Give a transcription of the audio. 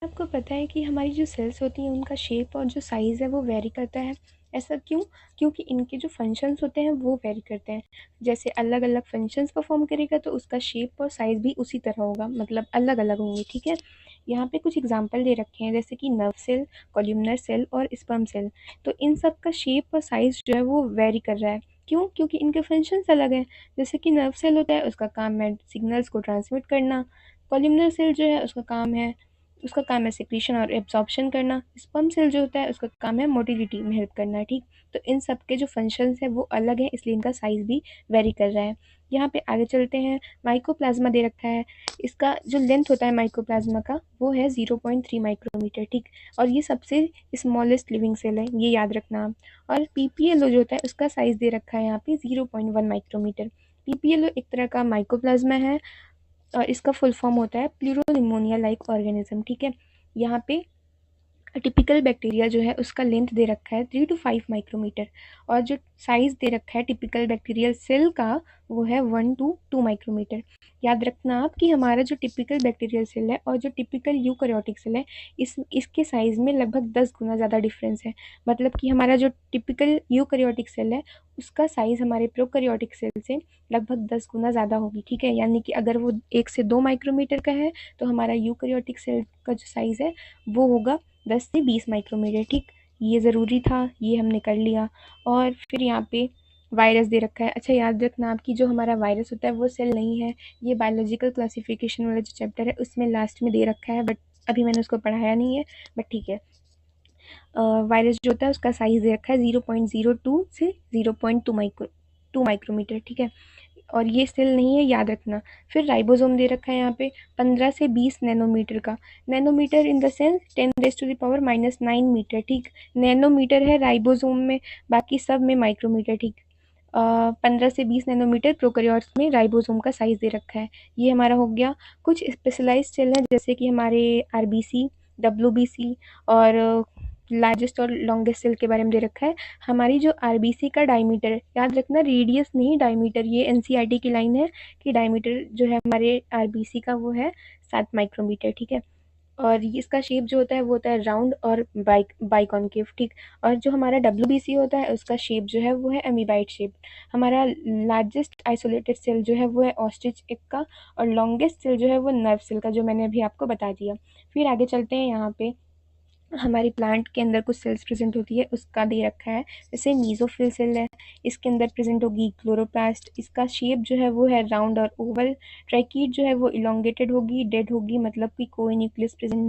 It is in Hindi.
आपको पता है कि हमारी जो सेल्स होती हैं उनका शेप और जो साइज़ है वो वेरी करता है। ऐसा क्यों? क्योंकि इनके जो फंक्शंस होते हैं वो वेरी करते हैं। जैसे अलग-अलग फंक्शंस परफ़ॉर्म करेगा तो उसका शेप और साइज़ भी उसी तरह होगा, मतलब अलग-अलग होंगे, ठीक है? यहाँ पे कुछ एग्ज़ाम्पल दे रखे हैं जैसे कि नर्व सेल, कोल्यूमिनर सेल और स्पर्म सेल। तो इन सब का शेप और साइज़ जो है वो वेरी कर रहा है। क्यों? क्योंकि इनके फंक्शंस अलग हैं। जैसे कि नर्व सेल होता है उसका काम है सिग्नल्स को ट्रांसमिट करना, कोल्यूमिनर सेल जो है उसका काम है सिक्रीशन और एब्जॉर्प्शन करना। स्पर्म सेल जो होता है उसका काम है मोटिलिटी में हेल्प करना, ठीक। तो इन सब के जो फंक्शंस हैं वो अलग हैं, इसलिए इनका साइज़ भी वेरी कर रहा है। यहाँ पे आगे चलते हैं। माइकोप्लाज़्मा दे रखा है। इसका जो लेंथ होता है माइकोप्लाज़्मा का वो है 0.3 माइक्रोमीटर, ठीक। और ये सबसे स्मॉलेस्ट लिविंग सेल है, ये याद रखना आप। और पीपीएलओ जो होता है उसका साइज़ दे रखा है यहाँ पे 0.1 माइक्रोमीटर। पीपीएलओ एक तरह का माइकोप्लाज़्मा है और इसका फुल फॉर्म होता है प्लूरोनिमोनिया लाइक ऑर्गेनिज्म, ठीक है। यहाँ पे टिपिकल बैक्टीरिया जो है उसका लेंथ दे रखा है 3 to 5 माइक्रोमीटर और जो साइज दे रखा है टिपिकल बैक्टीरियल सेल का वो है 1 to 2 माइक्रोमीटर। याद रखना आप कि हमारा जो टिपिकल बैक्टीरियल सेल है और जो टिपिकल यूकैरियोटिक सेल है इसके साइज़ में लगभग 10 गुना ज़्यादा डिफरेंस है। मतलब कि हमारा जो टिपिकल यूकैरियोटिक सेल है उसका साइज़ हमारे प्रोकैरियोटिक सेल से लगभग 10 गुना ज़्यादा होगी, ठीक है। यानी कि अगर वो 1 से 2 माइक्रोमीटर का है तो हमारा यूकैरियोटिक सेल का जो साइज़ है वो होगा 10 से 20 माइक्रोमीटर, ठीक। ये ज़रूरी था, ये हमने कर लिया। और फिर यहाँ पे वायरस दे रखा है। अच्छा याद रखना आपकी जो हमारा वायरस होता है वो सेल नहीं है, ये बायोलॉजिकल क्लासिफिकेशन वाला जो चैप्टर है उसमें लास्ट में दे रखा है, बट अभी मैंने उसको पढ़ाया नहीं है, बट ठीक है। वायरस जो होता है उसका साइज़ दे रखा है 0.02 से 0.2 माइक्रोमीटर, ठीक है। और ये सेल नहीं है, याद रखना। फिर राइबोसोम दे रखा है यहाँ पे 15 से 20 नैनोमीटर का। Nanometre in the sense 10⁻⁹ metre, ठीक। नैनोमीटर है राइबोसोम में, बाकी सब में माइक्रोमीटर, ठीक। 15 से 20 नैनोमीटर प्रोकैरियोट्स में राइबोसोम का साइज़ दे रखा है। ये हमारा हो गया। कुछ स्पेशलाइज्ड सेल हैं जैसे कि हमारे आरबीसी, डब्ल्यूबीसी और लार्जेस्ट और लॉन्गेस्ट सेल के बारे में दे रखा है। हमारी जो आरबीसी का डायमीटर, याद रखना रेडियस नहीं डायमीटर, ये एनसीईआरटी की लाइन है कि डायमीटर जो है हमारे आरबीसी का वो है 7 माइक्रोमीटर, ठीक है। और इसका शेप जो होता है वो होता है राउंड और बाइकॉन्केव, ठीक। और जो हमारा डब्ल्यूबीसी होता है उसका शेप जो है वो है एमीबाइट शेप। हमारा लार्जेस्ट आइसोलेटेड सेल जो है वो है ऑस्ट्रिच एग का और लॉन्गेस्ट सेल जो है वो नर्व सेल का, जो मैंने अभी आपको बता दिया। फिर आगे चलते हैं। यहाँ पे हमारी प्लांट के अंदर कुछ सेल्स प्रेजेंट होती है उसका दे रखा है। जैसे मीजोफिल सेल है, इसके अंदर प्रेजेंट होगी क्लोरोप्लास्ट, इसका शेप जो है वो है राउंड और ओवल। ट्रैकीड जो है वो इलोंगेटेड होगी, डेड होगी, मतलब कि कोई न्यूक्लियस प्रेजेंट